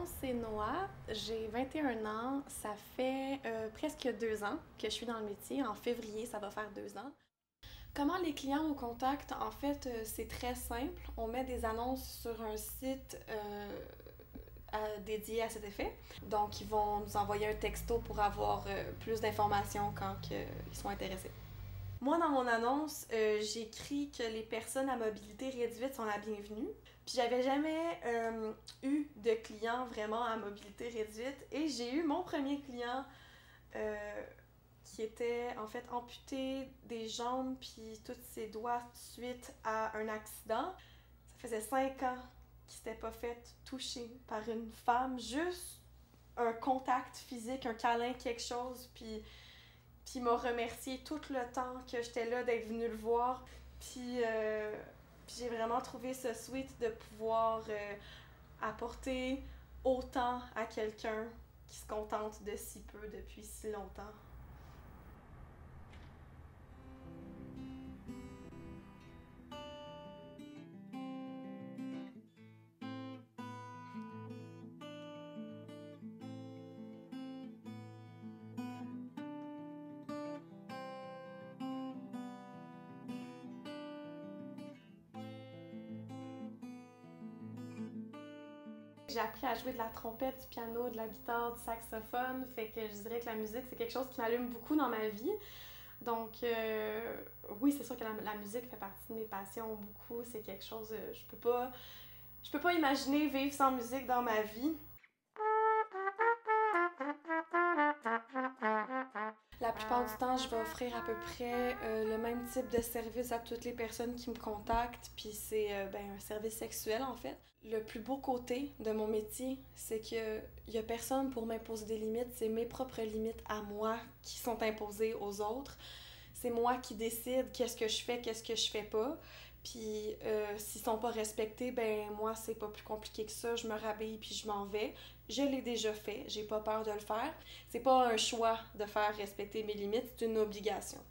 nom, c'est Noah. J'ai 21 ans. Ça fait presque 2 ans que je suis dans le métier. En février, ça va faire 2 ans. Comment les clients nous contactent? En fait, c'est très simple. On met des annonces sur un site dédié à cet effet. Donc, ils vont nous envoyer un texto pour avoir plus d'informations quand ils sont intéressés. Moi, dans mon annonce, j'écris que les personnes à mobilité réduite sont la bienvenue. Puis j'avais jamais eu de client vraiment à mobilité réduite. Et j'ai eu mon premier client qui était en fait amputé des jambes puis tous ses doigts suite à un accident. Ça faisait 5 ans qu'il s'était pas fait toucher par une femme. Juste un contact physique, un câlin, quelque chose. Puis il m'a remercié tout le temps que j'étais là, d'être venue le voir. Puis j'ai vraiment trouvé ce sweet de pouvoir apporter autant à quelqu'un qui se contente de si peu depuis si longtemps. J'ai appris à jouer de la trompette, du piano, de la guitare, du saxophone, fait que je dirais que la musique, c'est quelque chose qui m'allume beaucoup dans ma vie. Donc, oui, c'est sûr que la musique fait partie de mes passions beaucoup. C'est quelque chose, je peux pas imaginer vivre sans musique dans ma vie. La plupart du temps, je vais offrir à peu près le même type de service à toutes les personnes qui me contactent, puis c'est un service sexuel en fait. Le plus beau côté de mon métier, c'est que y a personne pour m'imposer des limites, c'est mes propres limites à moi qui sont imposées aux autres. C'est moi qui décide qu'est-ce que je fais, qu'est-ce que je fais pas. Puis s'ils sont pas respectés, ben moi c'est pas plus compliqué que ça, je me rhabille puis je m'en vais. Je l'ai déjà fait, j'ai pas peur de le faire. C'est pas un choix de faire respecter mes limites, c'est une obligation.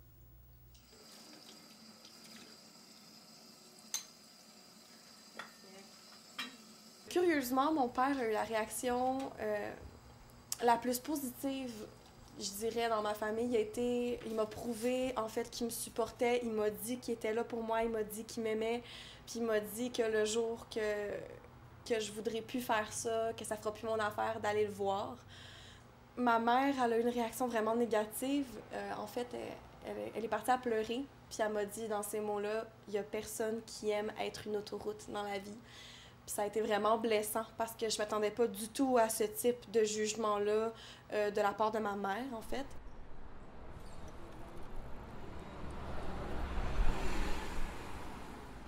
Curieusement, mon père a eu la réaction la plus positive, je dirais, dans ma famille. Il m'a prouvé en fait qu'il me supportait, il m'a dit qu'il était là pour moi, il m'a dit qu'il m'aimait, puis il m'a dit que le jour que je voudrais plus faire ça, que ça fera plus mon affaire d'aller le voir. Ma mère, elle a eu une réaction vraiment négative. En fait, elle est partie à pleurer, puis elle m'a dit dans ces mots-là, il y a personne qui aime être une autoroute dans la vie. Puis ça a été vraiment blessant parce que je m'attendais pas du tout à ce type de jugement-là de la part de ma mère, en fait.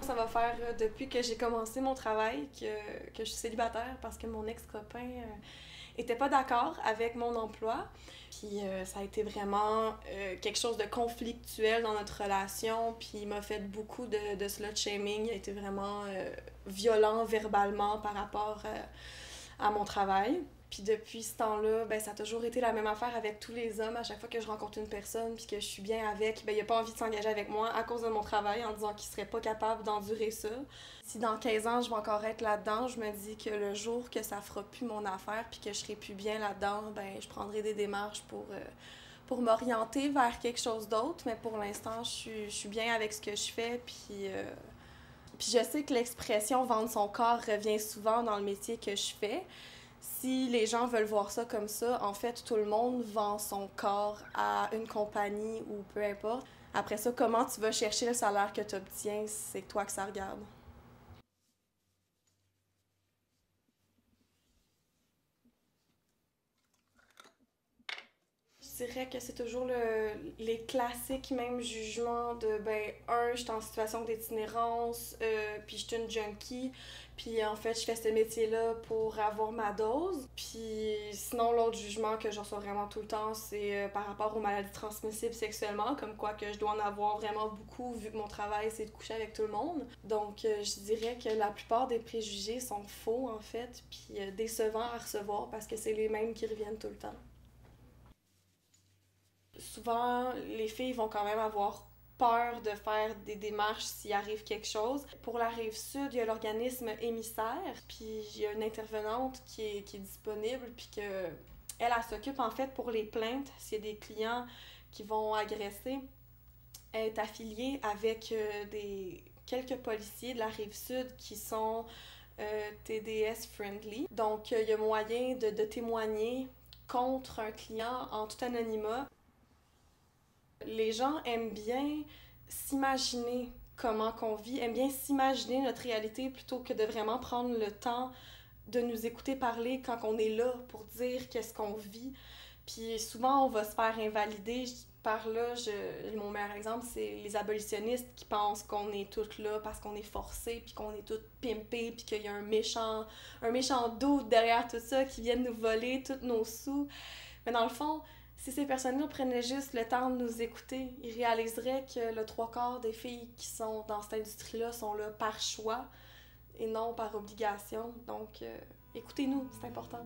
Ça va faire depuis que j'ai commencé mon travail que je suis célibataire parce que mon ex-copain était pas d'accord avec mon emploi. Puis ça a été vraiment quelque chose de conflictuel dans notre relation. Puis il m'a fait beaucoup de slut shaming. Il a été vraiment violent verbalement par rapport à mon travail. Puis depuis ce temps-là, ben, ça a toujours été la même affaire avec tous les hommes. À chaque fois que je rencontre une personne puis que je suis bien avec, ben, il a pas envie de s'engager avec moi à cause de mon travail en disant qu'il serait pas capable d'endurer ça. Si dans 15 ans, je vais encore être là-dedans, je me dis que le jour que ça fera plus mon affaire puis que je serai plus bien là-dedans, ben, je prendrai des démarches pour m'orienter vers quelque chose d'autre. Mais pour l'instant, je suis bien avec ce que je fais. Puis je sais que l'expression vendre son corps revient souvent dans le métier que je fais. Si les gens veulent voir ça comme ça, en fait, tout le monde vend son corps à une compagnie ou peu importe. Après ça, comment tu vas chercher le salaire que tu obtiens, c'est toi que ça regarde. Je dirais que c'est toujours les classiques même jugements de ben je suis en situation d'itinérance, puis je suis une junkie, puis en fait je fais ce métier-là pour avoir ma dose. Puis sinon l'autre jugement que je reçois vraiment tout le temps c'est par rapport aux maladies transmissibles sexuellement, comme quoi que je dois en avoir vraiment beaucoup vu que mon travail c'est de coucher avec tout le monde. Donc je dirais que la plupart des préjugés sont faux en fait, puis décevants à recevoir parce que c'est les mêmes qui reviennent tout le temps. Souvent, les filles vont quand même avoir peur de faire des démarches s'il arrive quelque chose. Pour la Rive-Sud, il y a l'organisme Émissaire, puis il y a une intervenante qui est disponible, puis elle s'occupe en fait pour les plaintes, s'il y a des clients qui vont agresser. Elle est affiliée avec quelques policiers de la Rive-Sud qui sont TDS friendly. Donc, il y a moyen de témoigner contre un client en tout anonymat. Les gens aiment bien s'imaginer comment qu'on vit, aiment bien s'imaginer notre réalité plutôt que de vraiment prendre le temps de nous écouter parler quand on est là pour dire qu'est-ce qu'on vit. Puis souvent, on va se faire invalider. Par là, mon meilleur exemple, c'est les abolitionnistes qui pensent qu'on est toutes là parce qu'on est forcés, puis qu'on est toutes pimpées, puis qu'il y a un méchant doute derrière tout ça qui viennent nous voler tous nos sous. Mais dans le fond, si ces personnes-là prenaient juste le temps de nous écouter, ils réaliseraient que le 3/4 des filles qui sont dans cette industrie-là sont là par choix et non par obligation. Donc, écoutez-nous, c'est important.